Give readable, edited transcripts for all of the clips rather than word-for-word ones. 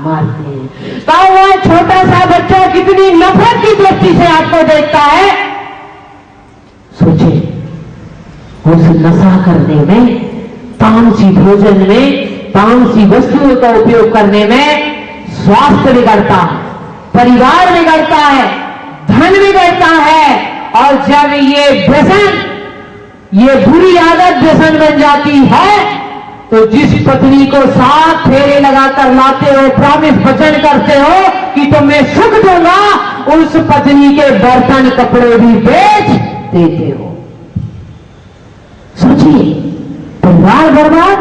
मारते हैं। तो वो छोटा सा बच्चा कितनी नफरत की दृष्टि से आपको देखता है। सोचे उस नशा करने में, तामसी भोजन में, तामसी वस्तुओं का उपयोग करने में स्वास्थ्य बिगड़ता है, परिवार बिगड़ता है, धन बिगड़ता है। और जब ये व्यसन, ये बुरी आदत व्यसन बन जाती है, तो जिस पत्नी को 7 फेरे लगाकर लाते हो, प्रॉमिस वचन करते हो कि तुम्हें सुख दूंगा, उस पत्नी के बर्तन कपड़े भी बेच देते हो। सोचिए, परिवार बर्बाद,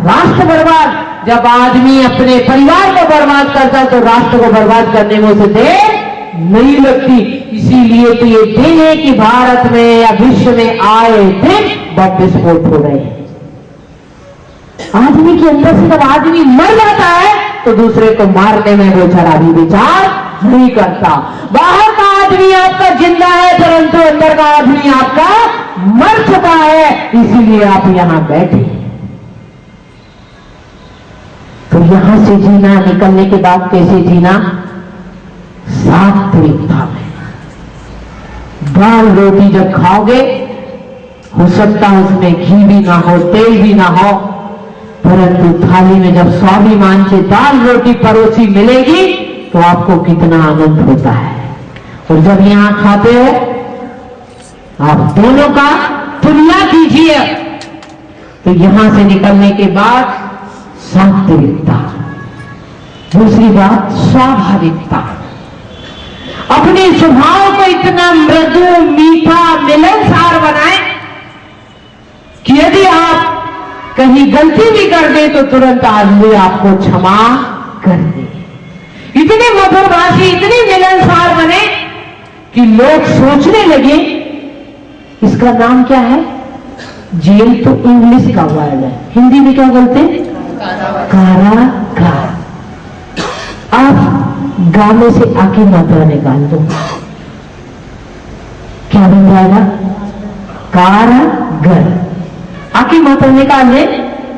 राष्ट्र बर्बाद। जब आदमी अपने परिवार को बर्बाद करता है तो राष्ट्र को बर्बाद करने में उसे देर नहीं लगती। इसीलिए तो ये दिन है कि भारत में या विश्व में आए दिन बम विस्फोट हो रहे हैं। आदमी के अंदर से जब आदमी मर जाता है तो दूसरे को मारने में वो जरा भी विचार नहीं करता। बाहर का आदमी आपका जिंदा है, परंतु अंदर का आदमी आपका मर चुका है, इसीलिए आप यहां बैठे। तो यहां से जीना, निकलने के बाद कैसे जीना? सात्विकता में। दाल रोटी जब खाओगे, हो सकता है उसमें घी भी ना हो, तेल भी ना हो, परंतु थाली में जब स्वाभिमान से दाल रोटी परोसी मिलेगी तो आपको कितना आनंद होता है। और जब यहां खाते हो, आप दोनों का तुलना कीजिए। तो यहां से निकलने के बाद सात्विकता। दूसरी बात स्वाभाविकता। अपने स्वभाव को इतना मृदु, मीठा, मिलनसार बनाए कि यदि आप कहीं गलती भी कर दे तो तुरंत आदमी आपको क्षमा कर दे। इतने मधुरभाषी, इतने मिलनसार बने कि लोग सोचने लगे इसका नाम क्या है? जेल तो इंग्लिश का वर्ड है, हिंदी में क्या बोलते हैं? कारागार। आप गाने से आकी मात्रा निकाल दो, क्या बन जाएगा? कारागार। आकी मात्रा निकाल ले,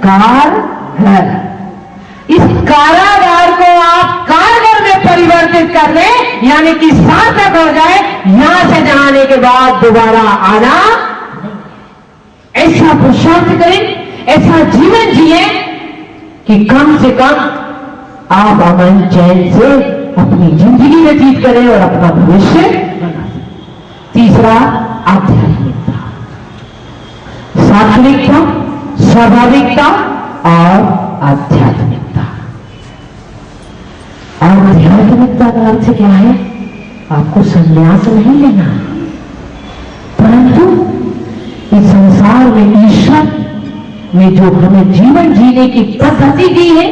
कारगर। इस कारागार को आप कारगर में परिवर्तित कर ले, यानी कि सार्थक हो जाए। यहां से जाने के बाद दोबारा आना, ऐसा पुरुषार्थ करें, ऐसा जीवन जिए कि कम से कम आप अमन चैन से अपनी जिंदगी व्यतीत करें और अपना भविष्य बना सकें। तीसरा, आध्यात्मिकता। सात्विकता, स्वाभाविकता और आध्यात्मिकता। आध्यात्मिकता का अर्थ क्या है? आपको संन्यास नहीं लेना, परंतु इस संसार में ईश्वर ने जो हमें जीवन जीने की पद्धति दी है,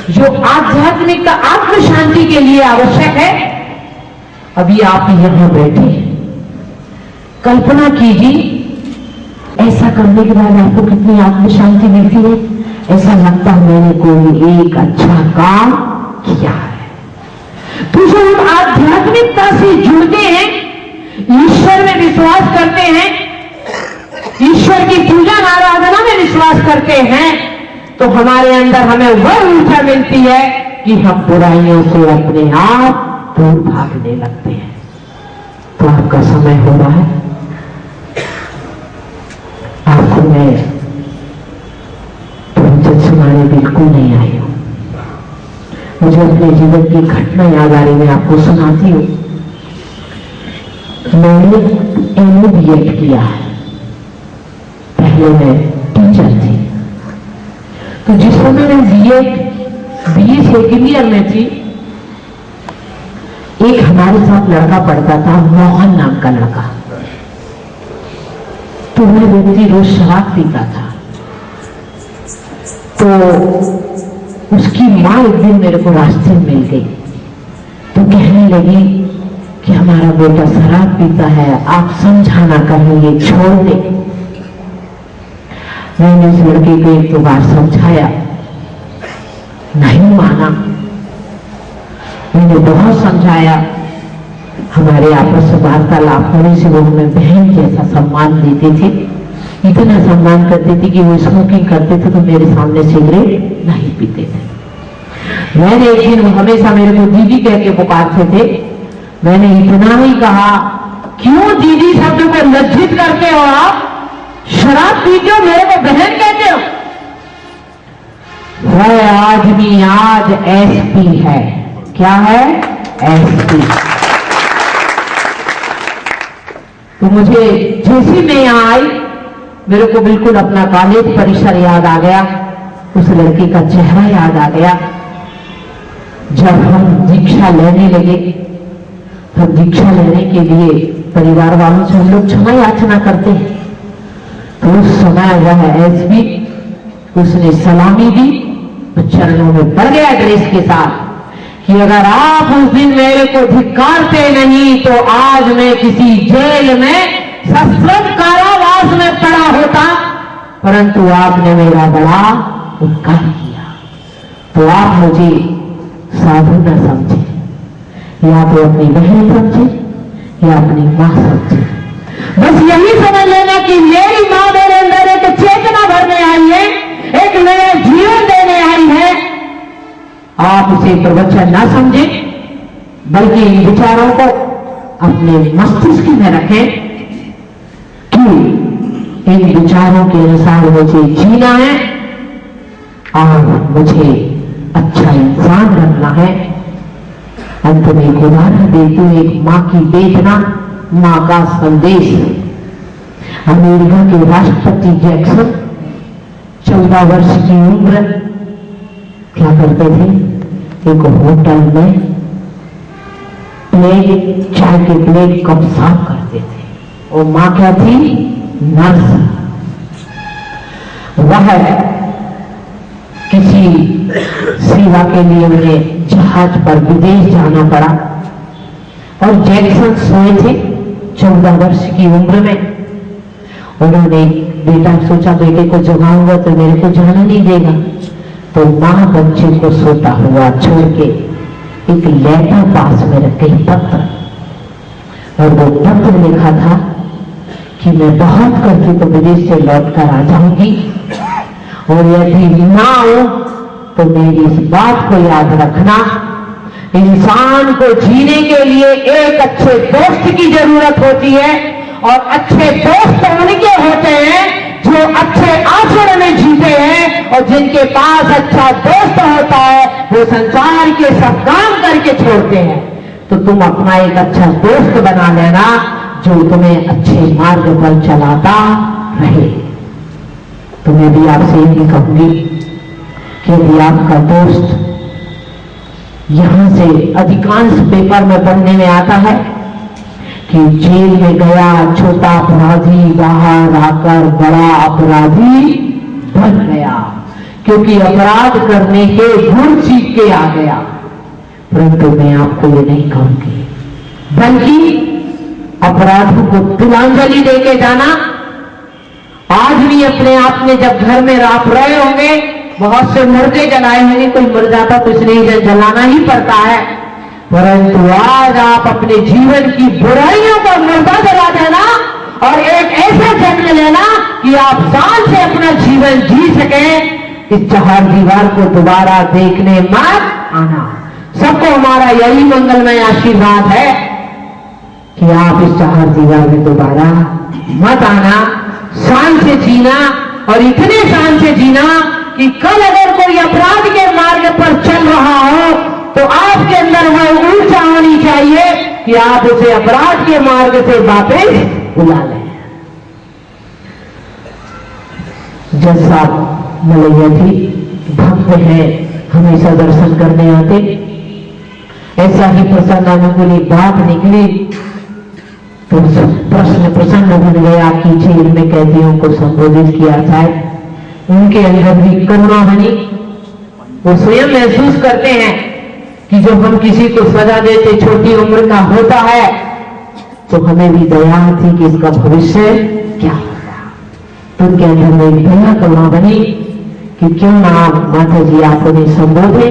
जो आध्यात्मिकता, आत्म शांति के लिए आवश्यक है, अभी आप यहां बैठे हैं। कल्पना कीजिए, ऐसा करने के बाद आपको कितनी आत्म शांति मिलती है। ऐसा लगता है मैंने कोई एक अच्छा काम किया है। तो जो हम आध्यात्मिकता से जुड़ते हैं, ईश्वर में विश्वास करते हैं, ईश्वर की पूजा आराधना में विश्वास करते हैं, तो हमारे अंदर हमें वह ऊर्जा मिलती है कि हम बुराइयों से अपने आप दूर भागने लगते हैं। तो आपका समय हो रहा है। आपको मैं प्रवचन सुनाने बिल्कुल नहीं आई हूं। मुझे अपने जीवन की घटना याद आ रही, मैं आपको सुनाती हूं। मैंने MA किया है, पहले मैं टीचर थी। तो जिस समय मैं BA सेकेंड ईयर में थी, एक हमारे साथ लड़का पढ़ता था, मोहन नाम का लड़का। तो वह व्यक्ति रोज शराब पीता था। तो उसकी माँ एक दिन मेरे को रास्ते में मिल गई, तो कहने लगी कि हमारा बेटा शराब पीता है, आप समझाना, कहीं ये छोड़ दे। मैंने उस लड़के को एक दो बार समझाया, नहीं माना। मैंने बहुत समझाया, हमारे आपस में वार्तालाप होने से वो हमें बहन जैसा सम्मान देते थे, इतना सम्मान करते थे कि वो स्मोकिंग करते थे तो मेरे सामने सिगरेट नहीं पीते थे। मैंने एक दिन, हमेशा मेरे को दीदी कह के पुकारते थे, मैंने इतना ही कहा, क्यों दीदी शब्द को लज्जित करते हो आप? शराब पीते हो, मेरे को बहन कहते हो? वह आदमी आज एसपी है। क्या है? एसपी। तो मुझे जैसी मैं यहां आई, मेरे को बिल्कुल अपना कॉलेज परिसर याद आ गया, उस लड़की का चेहरा याद आ गया। जब हम दीक्षा लेने लगे, तो दीक्षा लेने के लिए परिवार वालों से हम लोग क्षमा याचना करते हैं। तो उस समय वह एसपी, उसने सलामी दी, तो चरणों में पड़ गया ड्रेस के साथ कि अगर आप उस दिन मेरे को धिक्कारते नहीं तो आज मैं किसी जेल में सश्रम कारावास में पड़ा होता, परंतु आपने मेरा बड़ा उपकार किया। तो आप मुझे साधु न समझे, या तो अपनी बहन समझे या अपनी मां समझे। बस यही समझ लेना कि मेरी मां मेरे अंदर एक चेतना भरने आई है, एक नया जीवन देने आई है। आप उसे प्रवचन ना समझे, बल्कि इन विचारों को अपने मस्तिष्क में रखें कि इन विचारों के अनुसार मुझे जीना है और मुझे अच्छा इंसान बनना है। अंत में एक उदाहरण देती हूं, एक मां की वेदना, मां का संदेश। अमेरिका के राष्ट्रपति जैक्सन 14 वर्ष की उम्र क्या करते थे, एक होटल में प्लेट, चाय के प्लेट कप साफ करते थे। और मां क्या थी? नर्स। वह किसी सेवा के लिए उन्हें जहाज पर विदेश जाना पड़ा और जैक्सन सोए थे 14 वर्ष की उम्र में। उन्होंने बेटा सोचा, बेटे को जगाऊंगा तो मेरे को जाना नहीं देगा, तो मां बच्चे को सोता हुआ छोड़ के एक लेटर पास में रखे, पत्र, और वो पत्र लिखा था कि मैं बहुत करके तो विदेश से लौट कर आ जाऊंगी, और यदि ना हो तो मेरी इस बात को याद रखना, इंसान को जीने के लिए एक अच्छे दोस्त की जरूरत होती है, और अच्छे दोस्त उनके होते हैं जो अच्छे आचरण में जीते हैं, और जिनके पास अच्छा दोस्त होता है वो संसार के सब काम करके छोड़ते हैं। तो तुम अपना एक अच्छा दोस्त बना लेना जो तुम्हें अच्छे मार्ग पर चलाता रहे। तो मैं भी आपसे यही कहूंगी कि यदि आपका दोस्त, यहां से अधिकांश पेपर में पढ़ने में आता है कि जेल में गया छोटा अपराधी बाहर आकर बड़ा अपराधी बन गया, क्योंकि अपराध करने के गुण सीख के आ गया। परंतु मैं आपको ये नहीं कहूंगी, बल्कि अपराधों को तिलांजलि देके जाना। आज भी अपने आप में जब घर में आप रहे होंगे, बहुत से मुर्दे जलाए होंगे, कोई मर जाता तो इसलिए जलाना ही पड़ता है, परंतु आज आप अपने जीवन की बुराइयों को मुर्दा जला देना और एक ऐसा जन्म लेना कि आप शान से अपना जीवन जी सके। इस चार दीवार को दोबारा देखने मत आना। सबको हमारा यही मंगलमय आशीर्वाद है कि आप इस चार दीवार में दोबारा मत आना, शान से जीना, और इतने शान से जीना कि कल अगर कोई अपराध के मार्ग पर चल रहा हो तो आपके अंदर वह ऊर्जा होनी चाहिए कि आप उसे अपराध के मार्ग से वापस बुला लें। जैसा मलैया जी भक्त है, हमेशा दर्शन करने आते, ऐसा ही प्रसन्नानुकूल बात निकली तो प्रश्न प्रसन्न बन गया कि जेल में कैदियों को संबोधित किया जाए। उनके अंदर भी करुणा बनी। वो स्वयं महसूस करते हैं कि जब हम किसी को सजा देते छोटी उम्र का होता है तो हमें भी दया थी कि इसका भविष्य क्या होगा। तो उनके अंदर में दया करुणा बनी कि क्यों ना माता जी आप उन्हें संबोधे,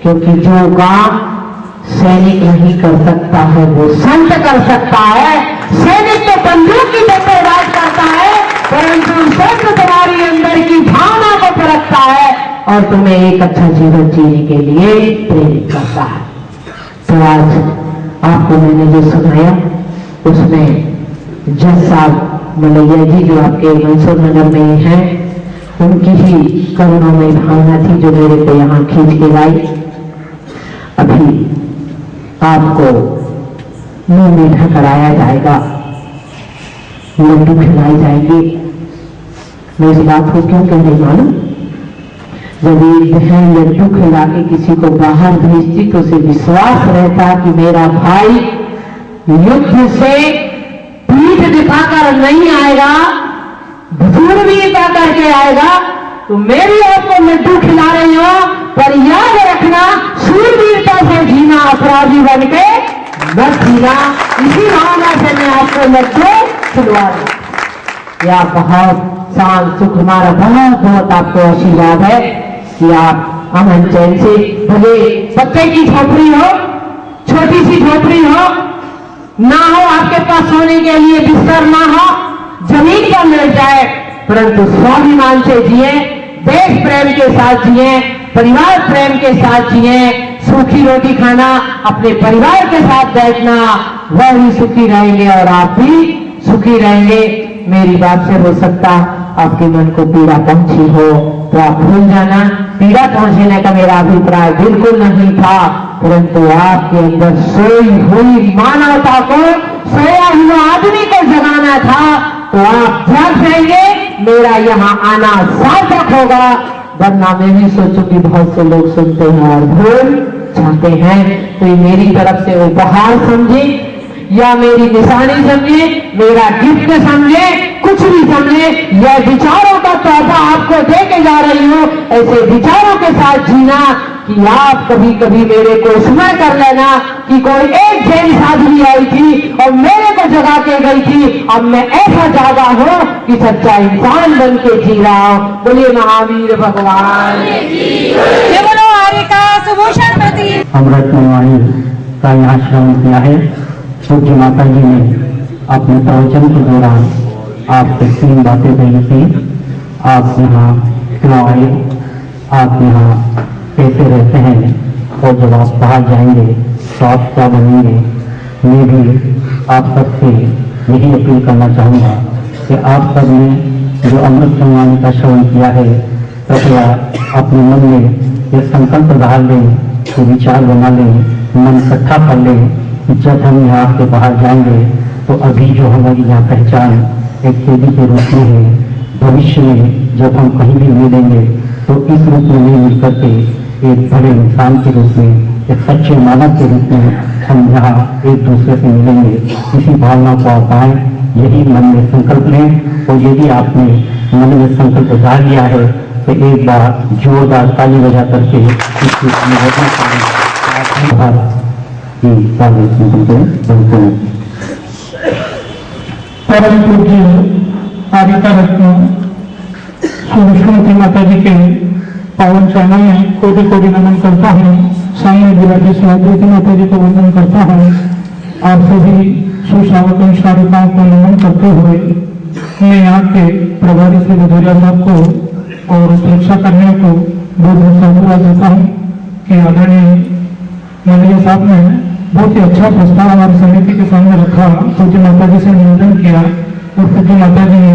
क्योंकि जो काम सैनिक नहीं कर सकता है वो संत कर सकता है। सैनिक तो बंदूक की बर्बाद करता है, परंतु संत तुम्हारी अंदर की भावना को परखता है और तुम्हें एक अच्छा जीवन जीने के लिए प्रेरित करता है। तो आज आपको मैंने जो सुनाया उसमें जज साहब मलैया जी जो आपके मंसूर नगर में ही हैं, उनकी ही करुणामय भावना थी जो मेरे को यहाँ खींच के लाई। अभी आपको मुंह मीठा कराया जाएगा, लड्डू खिलाए जाएंगे। मैं इस बात को क्यों कह रही मालूम? जब एक बहन लड्डू खिला के किसी को बाहर भेजती तो उसे विश्वास रहता कि मेरा भाई युद्ध से पीठ दिखाकर नहीं आएगा, शूरवीरता करके आएगा। तो मेरी आपको लड्डू खिला रही हो, पर याद रखना शूरवीरता से जीना, अपराधी बन के मत जीना। इसी भावना से मैं आपको लड्डू खिलवा रही। या बहुत शांत सुख, हमारा बहुत बहुत आपको आशीर्वाद है कि आप अमन चैन से, भले पत्ते की झोपड़ी हो, छोटी सी झोपड़ी हो, ना हो आपके पास सोने के लिए बिस्तर, ना हो जमीन पर मिल जाए, परंतु स्वाभिमान से जिए, देश प्रेम के साथ जिए, परिवार प्रेम के साथ जिए। सूखी रोटी खाना, अपने परिवार के साथ बैठना, वही सुखी रहेंगे और आप भी सुखी रहेंगे। मेरी बात से हो सकता आपके मन को पीड़ा पहुंची हो तो आप भूल जाना, पीड़ा पहुंचने का मेरा अभिप्राय बिल्कुल नहीं था, परंतु आपके अंदर सोई हुई मानवता को, सोया हुआ आदमी को जगाना था। तो आप जाग जाएंगे, मेरा यहाँ आना सार्थक होगा। वरना मैं भी सोचूं कि बहुत से लोग सुनते हैं और भूल जाते हैं। तो ये मेरी तरफ से उपहार समझे या मेरी निशानी समझे, मेरा गिफ्ट समझे, कुछ भी समझे, यह विचारों का तोहफा आपको दे के जा रही हूं। ऐसे विचारों के साथ जीना कि आप कभी कभी मेरे को स्मरण कर लेना कि कोई एक जैन साधवी आई थी और मेरे को जगा के गई थी। अब मैं ऐसा जागा हूं कि सच्चा इंसान बन के जी रहा हूं। बोलिए महावीर भगवान अमृत वाणी का यहाँ श्रवण किया है। पूज्य माता जी ने अपने प्रवचन के दौरान आपसे 3 बातें कही थी। आप यहाँ क्यों आए, आप यहाँ कैसे रहते हैं, और जब आप बाहर जाएंगे तो आप क्या बनेंगे। मैं भी आप सबसे यही अपील करना चाहूँगा कि आप सब ने जो अमृत वाणी का श्रवण किया है, कृपया अपने मन में ये संकल्प डाल लें, कि विचार बना लें, मन इकट्ठा कर लें कि जब हम यहाँ से बाहर जाएंगे तो अभी जो हमारी यहाँ पहचान एक कैदी के रूप में है, भविष्य में जब हम कहीं भी मिलेंगे तो इस रूप में नहीं मिल करके एक बड़े इंसान के रूप में, एक सच्चे मानव के रूप में हम यहाँ एक दूसरे से मिलेंगे। इसी भावना को आप आए, यही मन में संकल्प लें। और यदि आपने मन में संकल्प डाल लिया है तो एक बार जोरदार ताली बजा करके इसकी निवेदन करें। परम पूज्य आदिता रत्न सुविष्णुमती माता जी के पावन चरणों में कोटि कोटि नमन करता हूँ। सामने विराजी स्वाति माता जी को वंदन करता हूँ। आप सभी सुश्रावकों श्राविकाओं को नमन करते हुए मैं यहाँ के प्रभारी श्री विजय को और सुरक्षा कर्मियों को बहुत बहुत धन्यवाद देता हूँ कि आदरणीय मंडलीय साहब ने बहुत ही अच्छा प्रस्ताव हमारी समिति के सामने रखा। पूज्य माता जी से निवेदन किया और पूज्य माता जी ने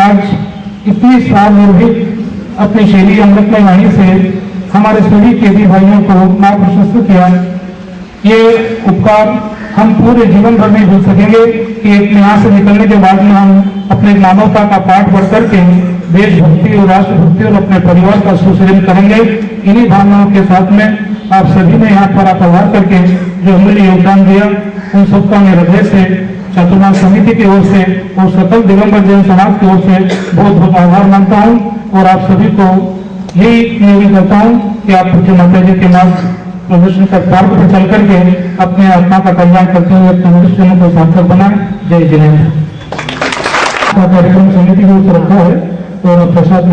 आज इतनी सावनिर्भीक अपनी शैली अमृतमय वाणी से हमारे सभी कैदी भाइयों को मार्ग प्रशस्त किया। ये उपकार हम पूरे जीवन भर नहीं भूल सकेंगे कि यहाँ से निकलने के बाद में हम अपने मानवता का पाठ बढ़ करके देशभक्ति और राष्ट्रभक्ति और अपने परिवार का सुसृजन करेंगे। इन्हीं भावनाओं के साथ में आप सभी ने यहाँ पर आभार करके जो अमूल्य योगदान दिया, उन सबका मैं हृदय से चातुर्मास समिति की ओर से और सकल दिगंबर जैन समाज की ओर से बहुत बहुत आभार मानता हूँ। और आप सभी को यही निवेदन करता हूँ कि आप पूज्य माता जी के मार्ग प्रदर्शन का मार्ग पर चल करके अपने आत्मा का कल्याण करते हुए अपने मनुष्य को सार्थक बनाए। जय जिनेन्द्र। कार्यक्रम समिति की ओर से रखा है और प्रसाद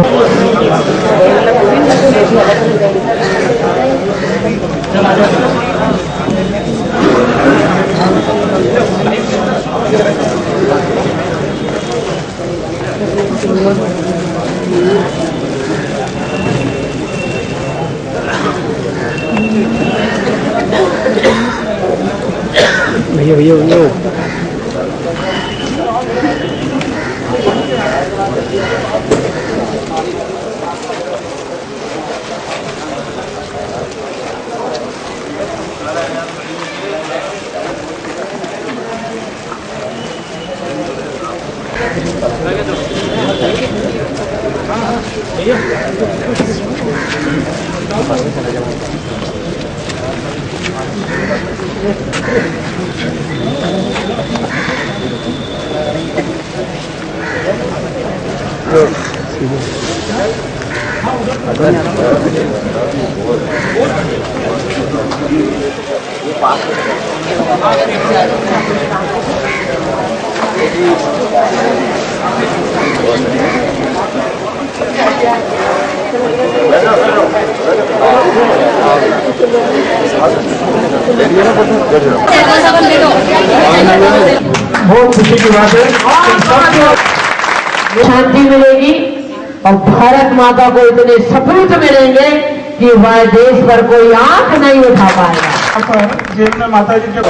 बहुत खुशी की बात है। शांति मिलेगी और भारत माता को इतने सपूत मिलेंगे कि वह देश पर कोई आंख नहीं उठा पाएगा। जेल में माता जी के